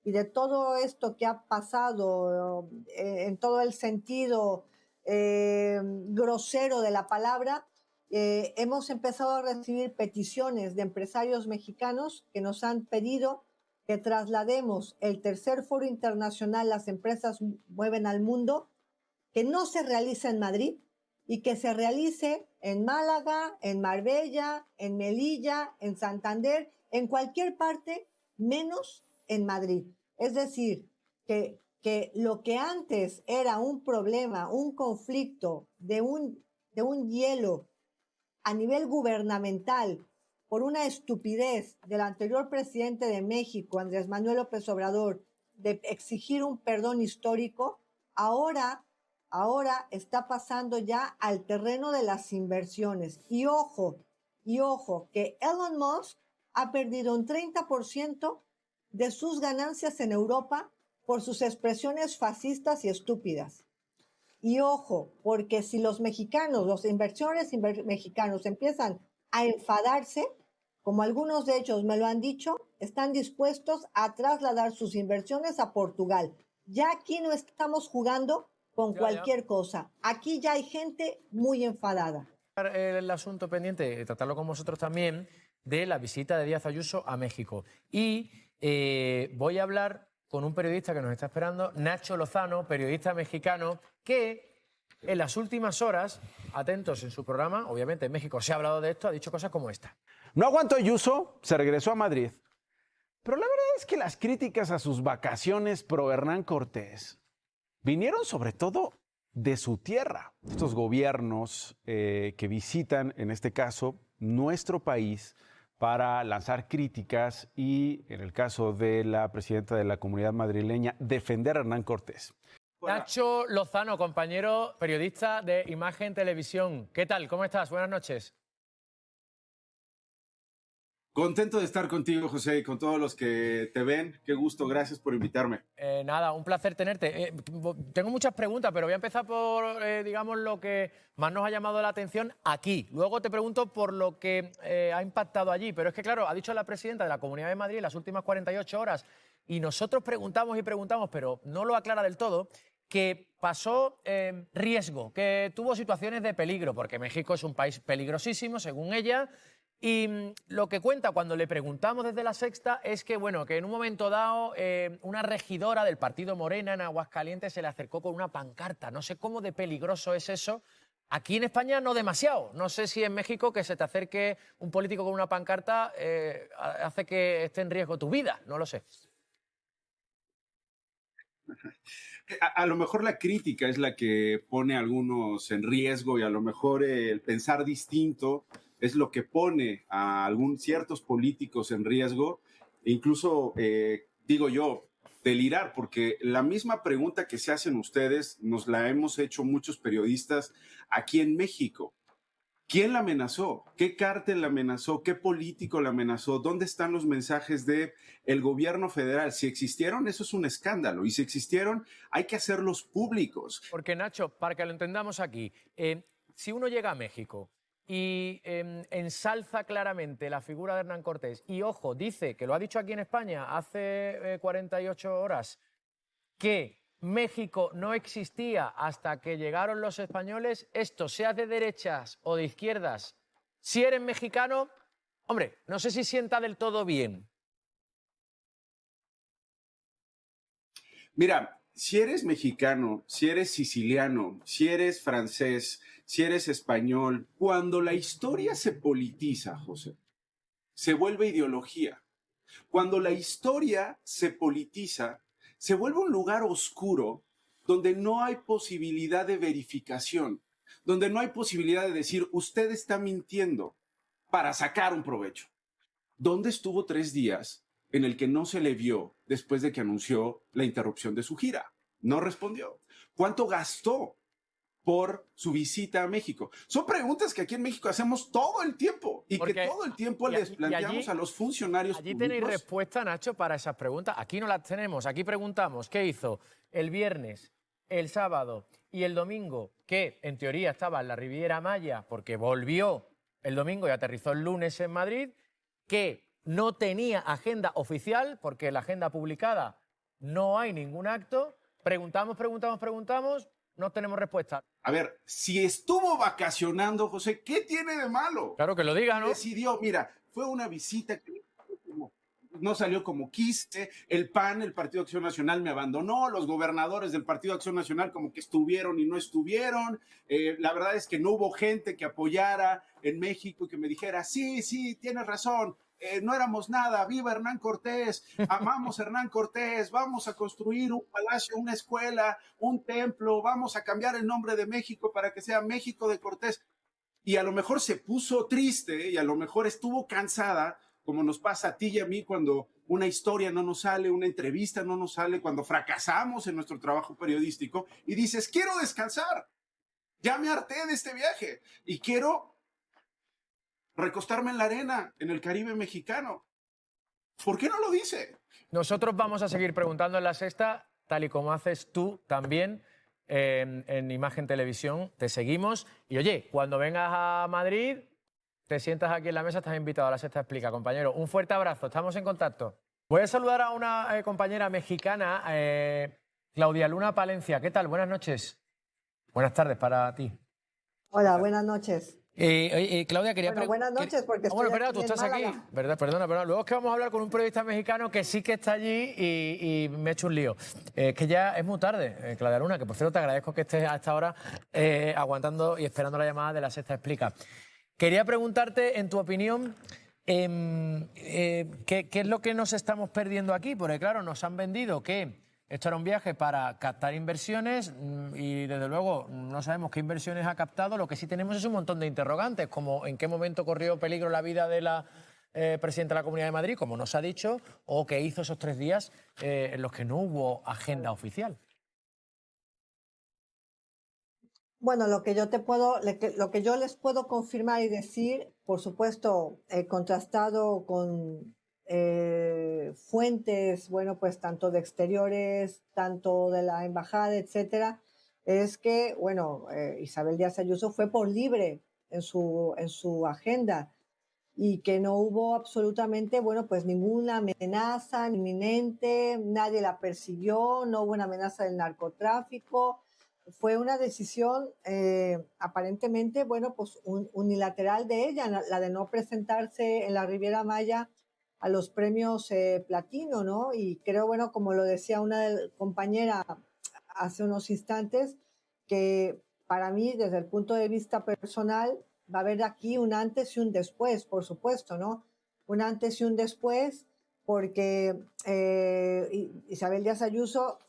y de todo esto que ha pasado en todo el sentido grosero de la palabra, hemos empezado a recibir peticiones de empresarios mexicanos que nos han pedido que traslademos el tercer foro internacional Las empresas mueven al mundo, que no se realiza en Madrid y que se realice en Málaga, en Marbella, en Melilla, en Santander, en cualquier parte, menos en Madrid. Es decir, que lo que antes era un problema, un conflicto de un hielo a nivel gubernamental por una estupidez del anterior presidente de México, Andrés Manuel López Obrador, de exigir un perdón histórico, ahora está pasando ya al terreno de las inversiones. Y ojo, que Elon Musk ha perdido un 30% de sus ganancias en Europa por sus expresiones fascistas y estúpidas. Y ojo, porque si los mexicanos, los inversores mexicanos empiezan a enfadarse, como algunos de ellos me lo han dicho, están dispuestos a trasladar sus inversiones a Portugal. Ya aquí no estamos jugando con cualquier cosa. Aquí ya hay gente muy enfadada. El asunto pendiente, tratarlo con vosotros también, de la visita de Díaz Ayuso a México. Y voy a hablar con un periodista que nos está esperando, Nacho Lozano, periodista mexicano, que en las últimas horas, atentos en su programa, obviamente en México se ha hablado de esto, ha dicho cosas como esta. No aguantó Ayuso, se regresó a Madrid. Pero la verdad es que las críticas a sus vacaciones pro Hernán Cortés vinieron sobre todo de su tierra. Estos gobiernos que visitan, en este caso, nuestro país para lanzar críticas y, en el caso de la presidenta de la Comunidad Madrileña, defender a Hernán Cortés. Nacho Lozano, compañero periodista de Imagen Televisión. ¿Qué tal? ¿Cómo estás? Buenas noches. Contento de estar contigo, José, y con todos los que te ven. Qué gusto, gracias por invitarme. Nada, un placer tenerte. Tengo muchas preguntas, pero voy a empezar por, digamos, lo que más nos ha llamado la atención aquí. Luego te pregunto por lo que ha impactado allí. Pero es que, claro, ha dicho la presidenta de la Comunidad de Madrid en las últimas 48 horas, y nosotros preguntamos y preguntamos, pero no lo aclara del todo, que pasó riesgo, que tuvo situaciones de peligro, porque México es un país peligrosísimo, según ella. Y lo que cuenta cuando le preguntamos desde La Sexta es que, bueno, que en un momento dado una regidora del partido Morena en Aguascalientes se le acercó con una pancarta. No sé cómo de peligroso es eso. Aquí en España no demasiado. No sé si en México que se te acerque un político con una pancarta hace que esté en riesgo tu vida. No lo sé. A lo mejor la crítica es la que pone a algunos en riesgo y a lo mejor el pensar distinto es lo que pone a ciertos políticos en riesgo, e incluso, digo yo, delirar, porque la misma pregunta que se hacen ustedes nos la hemos hecho muchos periodistas aquí en México. ¿Quién la amenazó? ¿Qué cártel la amenazó? ¿Qué político la amenazó? ¿Dónde están los mensajes del gobierno federal? Si existieron, eso es un escándalo. Y si existieron, hay que hacerlos públicos. Porque, Nacho, para que lo entendamos aquí, si uno llega a México y ensalza claramente la figura de Hernán Cortés y, ojo, dice, que lo ha dicho aquí en España hace 48 horas, que México no existía hasta que llegaron los españoles, esto, sea de derechas o de izquierdas, si eres mexicano, hombre, no sé si sienta del todo bien. Mira, si eres mexicano, si eres siciliano, si eres francés, si eres español, cuando la historia se politiza, José, se vuelve ideología. Cuando la historia se politiza, se vuelve un lugar oscuro donde no hay posibilidad de verificación, donde no hay posibilidad de decir, usted está mintiendo para sacar un provecho. ¿Dónde estuvo 3 días en el que no se le vio después de que anunció la interrupción de su gira? No respondió. ¿Cuánto gastó por su visita a México? Son preguntas que aquí en México hacemos todo el tiempo y que todo el tiempo les planteamos a los funcionarios allí públicos. Tenéis respuesta, Nacho, para esas preguntas. Aquí no las tenemos. Aquí preguntamos qué hizo el viernes, el sábado y el domingo, que en teoría estaba en la Riviera Maya porque volvió el domingo y aterrizó el lunes en Madrid, que no tenía agenda oficial porque la agenda publicada no hay ningún acto, preguntamos, no tenemos respuesta. A ver, si estuvo vacacionando, José, ¿qué tiene de malo? Claro que lo diga, ¿no? Decidió, mira, fue una visita que no salió como quise, el PAN, el Partido Acción Nacional, me abandonó, los gobernadores del Partido Acción Nacional como que estuvieron y no estuvieron, la verdad es que no hubo gente que apoyara en México y que me dijera, sí, tienes razón, no éramos nada, viva Hernán Cortés, amamos a Hernán Cortés, vamos a construir un palacio, una escuela, un templo, vamos a cambiar el nombre de México para que sea México de Cortés. Y a lo mejor se puso triste y a lo mejor estuvo cansada, como nos pasa a ti y a mí cuando una historia no nos sale, una entrevista no nos sale, cuando fracasamos en nuestro trabajo periodístico y dices, quiero descansar, ya me harté de este viaje y quiero recostarme en la arena, en el Caribe mexicano. ¿Por qué no lo dice? Nosotros vamos a seguir preguntando en La Sexta, tal y como haces tú también en Imagen Televisión. Te seguimos. Y oye, cuando vengas a Madrid, te sientas aquí en la mesa, estás invitado a La Sexta Explica, compañero. Un fuerte abrazo, estamos en contacto. Voy a saludar a una compañera mexicana, Claudia Luna Palencia. ¿Qué tal? Buenas noches. Buenas tardes para ti. Hola, buenas noches. Claudia, quería buenas noches, porque estoy espera, aquí tú en estás aquí. Málaga. Perdona. Luego es que vamos a hablar con un periodista mexicano que sí que está allí y me he hecho un lío. Que ya es muy tarde, Claudia Luna, que por cierto te agradezco que estés a esta hora aguantando y esperando la llamada de La Sexta Explica. Quería preguntarte, en tu opinión, ¿qué es lo que nos estamos perdiendo aquí? Porque claro, nos han vendido que esto era un viaje para captar inversiones y desde luego no sabemos qué inversiones ha captado. Lo que sí tenemos es un montón de interrogantes, como en qué momento corrió peligro la vida de la presidenta de la Comunidad de Madrid, como nos ha dicho, o qué hizo esos 3 días en los que no hubo agenda oficial. Bueno, lo que yo les puedo confirmar y decir, por supuesto, contrastado con fuentes, bueno, pues tanto de exteriores, tanto de la embajada, etcétera, es que, bueno, Isabel Díaz Ayuso fue por libre en su agenda y que no hubo absolutamente, bueno, pues ninguna amenaza inminente, nadie la persiguió, no hubo una amenaza del narcotráfico. Fue una decisión aparentemente, bueno, pues unilateral de ella, la de no presentarse en la Riviera Maya a los premios platino, ¿no? Y creo, bueno, como lo decía una compañera hace unos instantes, que para mí, desde el punto de vista personal, va a haber aquí un antes y un después, por supuesto, ¿no? Un antes y un después, porque Isabel Díaz Ayuso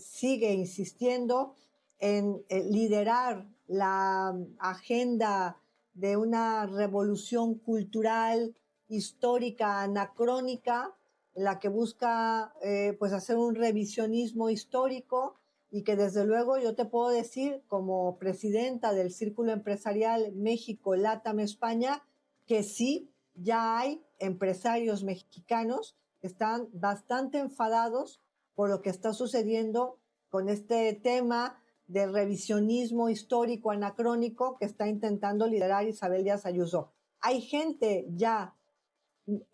sigue insistiendo en liderar la agenda de una revolución cultural, histórica, anacrónica, en la que busca pues hacer un revisionismo histórico y que desde luego yo te puedo decir como presidenta del Círculo Empresarial México-LATAM España que sí, ya hay empresarios mexicanos que están bastante enfadados por lo que está sucediendo con este tema del revisionismo histórico anacrónico que está intentando liderar Isabel Díaz Ayuso. Hay gente ya,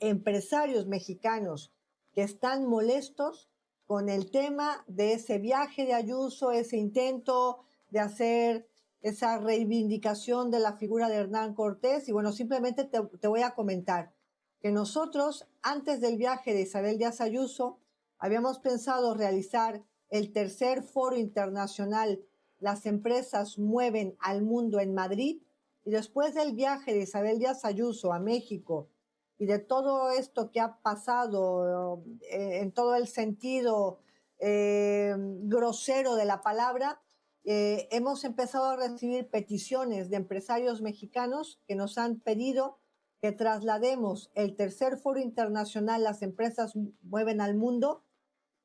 empresarios mexicanos, que están molestos con el tema de ese viaje de Ayuso, ese intento de hacer esa reivindicación de la figura de Hernán Cortés. Y bueno, simplemente te voy a comentar que nosotros, antes del viaje de Isabel Díaz Ayuso, habíamos pensado realizar el tercer foro internacional Las empresas mueven al mundo en Madrid, y después del viaje de Isabel Díaz Ayuso a México y de todo esto que ha pasado en todo el sentido grosero de la palabra, hemos empezado a recibir peticiones de empresarios mexicanos que nos han pedido que traslademos el tercer foro internacional Las empresas mueven al mundo,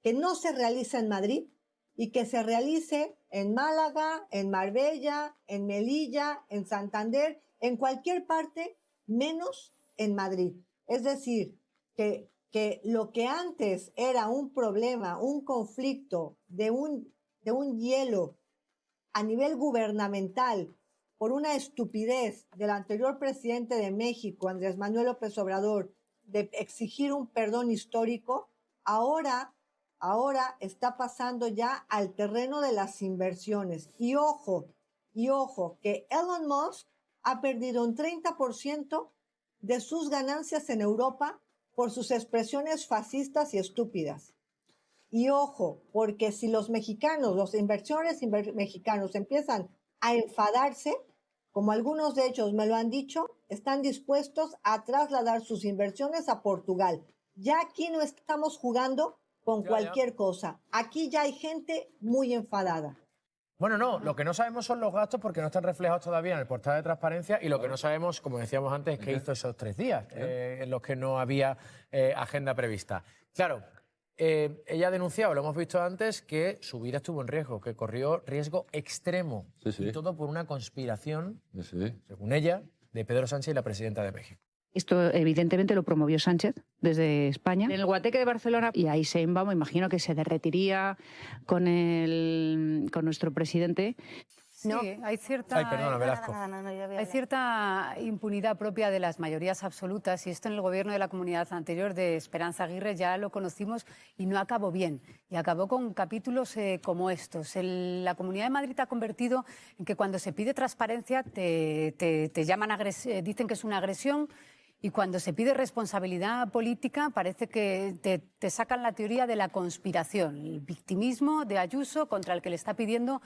que no se realiza en Madrid y que se realice en Málaga, en Marbella, en Melilla, en Santander, en cualquier parte, menos en Madrid. Es decir, que lo que antes era un problema, un conflicto de un hielo a nivel gubernamental por una estupidez del anterior presidente de México, Andrés Manuel López Obrador, de exigir un perdón histórico, ahora ahora está pasando ya al terreno de las inversiones. Y ojo, que Elon Musk ha perdido un 30% de sus ganancias en Europa por sus expresiones fascistas y estúpidas. Y ojo, porque si los mexicanos, los inversores mexicanos empiezan a enfadarse, como algunos de ellos me lo han dicho, están dispuestos a trasladar sus inversiones a Portugal. Ya aquí no estamos jugando con cualquier cosa. Aquí ya hay gente muy enfadada. Bueno, no, lo que no sabemos son los gastos porque no están reflejados todavía en el portal de transparencia y lo que no sabemos, como decíamos antes, es qué hizo esos 3 días en los que no había agenda prevista. Claro, ella ha denunciado, lo hemos visto antes, que su vida estuvo en riesgo, que corrió riesgo extremo. Y todo por una conspiración, según ella, de Pedro Sánchez y la presidenta de México. Esto evidentemente lo promovió Sánchez desde España. En el Guateque de Barcelona, y ahí Sheinbaum, me imagino que se derretiría con nuestro presidente. Sí, no, hay cierta, hay cierta impunidad propia de las mayorías absolutas, y esto en el gobierno de la comunidad anterior de Esperanza Aguirre ya lo conocimos y no acabó bien. Y acabó con capítulos como estos. La Comunidad de Madrid ha convertido en que cuando se pide transparencia te llaman dicen que es una agresión. Y cuando se pide responsabilidad política parece que te sacan la teoría de la conspiración, el victimismo de Ayuso contra el que le está pidiendo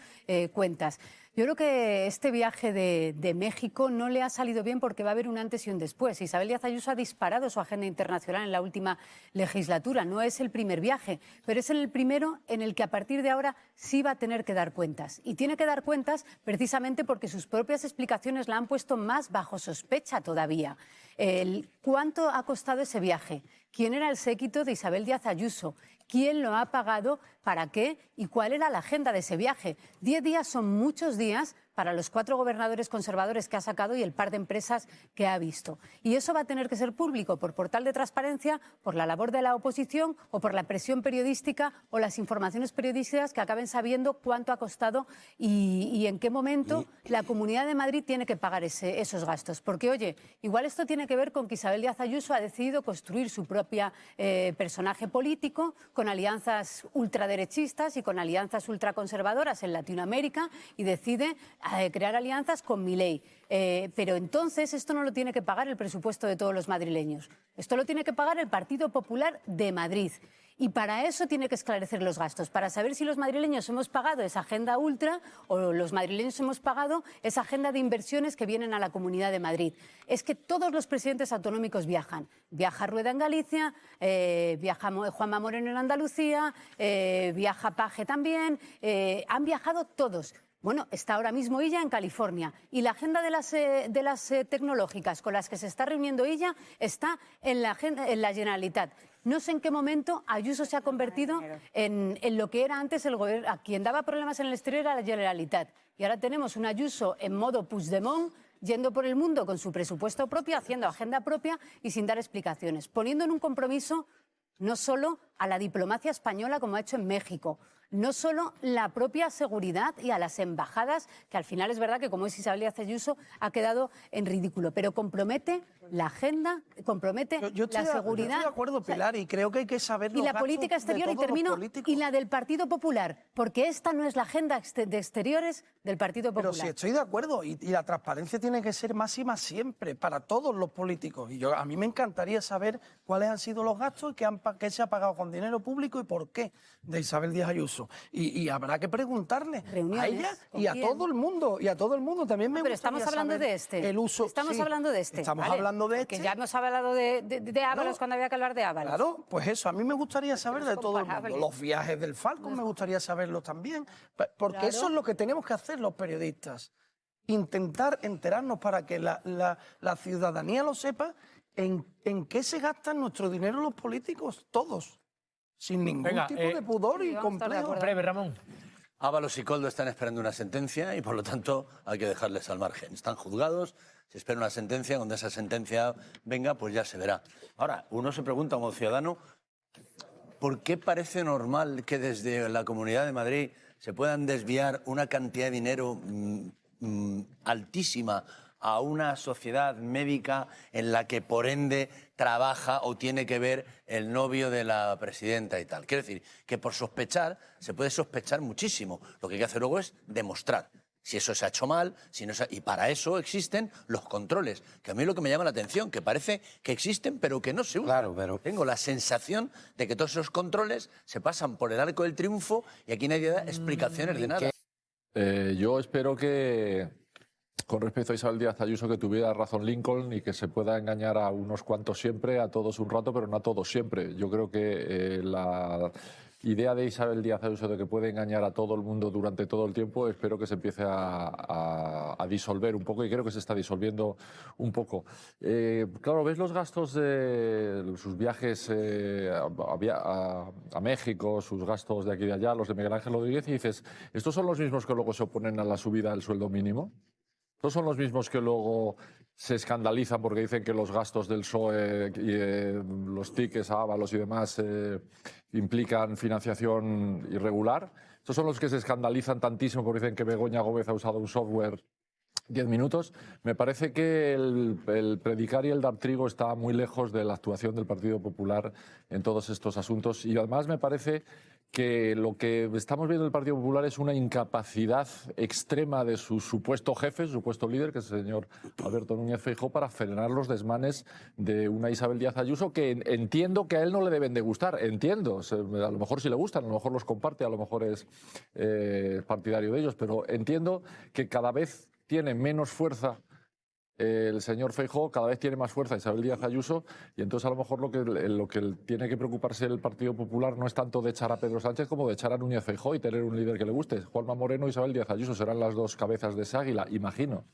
cuentas. Yo creo que este viaje de México no le ha salido bien porque va a haber un antes y un después. Isabel Díaz Ayuso ha disparado su agenda internacional en la última legislatura. No es el primer viaje, pero es el primero en el que a partir de ahora sí va a tener que dar cuentas. Y tiene que dar cuentas precisamente porque sus propias explicaciones la han puesto más bajo sospecha todavía. ¿Cuánto ha costado ese viaje? ¿Quién era el séquito de Isabel Díaz Ayuso? ¿Quién lo ha pagado? ¿Para qué? ¿Y cuál era la agenda de ese viaje? 10 días son muchos días para los 4 gobernadores conservadores que ha sacado y el par de empresas que ha visto. Y eso va a tener que ser público por portal de transparencia, por la labor de la oposición o por la presión periodística o las informaciones periodísticas que acaben sabiendo cuánto ha costado y en qué momento la Comunidad de Madrid tiene que pagar esos gastos. Porque, oye, igual esto tiene que ver con que Isabel Díaz Ayuso ha decidido construir su propia personaje político con alianzas ultraderechistas y con alianzas ultraconservadoras en Latinoamérica y decide crear alianzas con Milei. Pero entonces esto no lo tiene que pagar el presupuesto de todos los madrileños. Esto lo tiene que pagar el Partido Popular de Madrid. Y para eso tiene que esclarecer los gastos, para saber si los madrileños hemos pagado esa agenda ultra o los madrileños hemos pagado esa agenda de inversiones que vienen a la Comunidad de Madrid. Es que todos los presidentes autonómicos viajan. Viaja Rueda en Galicia, viaja Juanma Moreno en Andalucía, viaja Paje también, han viajado todos. Bueno, está ahora mismo ella en California y la agenda de las tecnológicas con las que se está reuniendo ella está en la Generalitat. No sé en qué momento Ayuso se ha convertido en lo que era antes el gobierno. A quien daba problemas en el exterior era la Generalitat. Y ahora tenemos un Ayuso en modo Puigdemont, yendo por el mundo con su presupuesto propio, haciendo agenda propia y sin dar explicaciones, poniendo en un compromiso no solo a la diplomacia española como ha hecho en México, no solo la propia seguridad y a las embajadas, que al final es verdad que como es Isabel Díaz Ayuso ha quedado en ridículo, pero compromete la agenda, compromete la seguridad. Yo estoy de acuerdo, Pilar, y creo que hay que saber los y la gastos política exterior, de y todos termino, los políticos. y la del Partido Popular, porque esta no es la agenda de exteriores del Partido Popular. Pero sí, estoy de acuerdo, y la transparencia tiene que ser máxima siempre, para todos los políticos. Y a mí me encantaría saber cuáles han sido los gastos que se ha pagado con dinero público y por qué de Isabel Díaz Ayuso. Y habrá que preguntarle a ella y a todo el mundo. Y a todo el mundo también me gustaría Pero estamos hablando saber de este. el uso. Estamos hablando de este. Estamos hablando de este. Que ya hemos hablado de Ábalos cuando había que hablar de Ábalos. Claro, pues eso, a mí me gustaría saber de todo el mundo. Los viajes del Falcon me gustaría saberlos también. Porque eso es lo que tenemos que hacer los periodistas. Intentar enterarnos para que la ciudadanía lo sepa en qué se gastan nuestro dinero los políticos, todos. Sin ningún tipo de pudor y complejo. Breve, Ramón. Ábalos y Koldo están esperando una sentencia y, por lo tanto, hay que dejarles al margen. Están juzgados, se espera una sentencia, cuando esa sentencia venga, pues ya se verá. Ahora, uno se pregunta como ciudadano, ¿por qué parece normal que desde la Comunidad de Madrid se puedan desviar una cantidad de dinero altísima a una sociedad médica en la que por ende trabaja o tiene que ver el novio de la presidenta y tal. Quiero decir que por sospechar se puede sospechar muchísimo. Lo que hay que hacer luego es demostrar si eso se ha hecho mal, si no se ha... y para eso existen los controles, que a mí es lo que me llama la atención, que parece que existen pero que no se usan. Claro, pero... Tengo la sensación de que todos esos controles se pasan por el arco del triunfo y aquí nadie da explicaciones de nada. Yo espero que, con respecto a Isabel Díaz Ayuso, que tuviera razón Lincoln y que se pueda engañar a unos cuantos siempre, a todos un rato, pero no a todos siempre. Yo creo que la idea de Isabel Díaz Ayuso de que puede engañar a todo el mundo durante todo el tiempo, espero que se empiece a disolver un poco, y creo que se está disolviendo un poco. Claro, ves los gastos de sus viajes a México, sus gastos de aquí y de allá, los de Miguel Ángel Rodríguez, y dices, ¿estos son los mismos que luego se oponen a la subida del sueldo mínimo? ¿Estos son los mismos que luego se escandalizan porque dicen que los gastos del PSOE y los tickets a Ábalos y demás implican financiación irregular? ¿Estos son los que se escandalizan tantísimo porque dicen que Begoña Gómez ha usado un software 10 minutos? Me parece que el predicar y el dar trigo está muy lejos de la actuación del Partido Popular en todos estos asuntos, y además me parece que lo que estamos viendo en el Partido Popular es una incapacidad extrema de su supuesto jefe, su supuesto líder, que es el señor Alberto Núñez Feijóo, para frenar los desmanes de una Isabel Díaz Ayuso que entiendo que a él no le deben de gustar, entiendo, a lo mejor sí le gustan, a lo mejor los comparte, a lo mejor es partidario de ellos, pero entiendo que cada vez tiene menos fuerza el señor Feijóo, cada vez tiene más fuerza Isabel Díaz Ayuso, y entonces a lo mejor lo que tiene que preocuparse el Partido Popular no es tanto de echar a Pedro Sánchez como de echar a Núñez Feijóo y tener un líder que le guste. Juanma Moreno y Isabel Díaz Ayuso serán las dos cabezas de ese águila, imagino.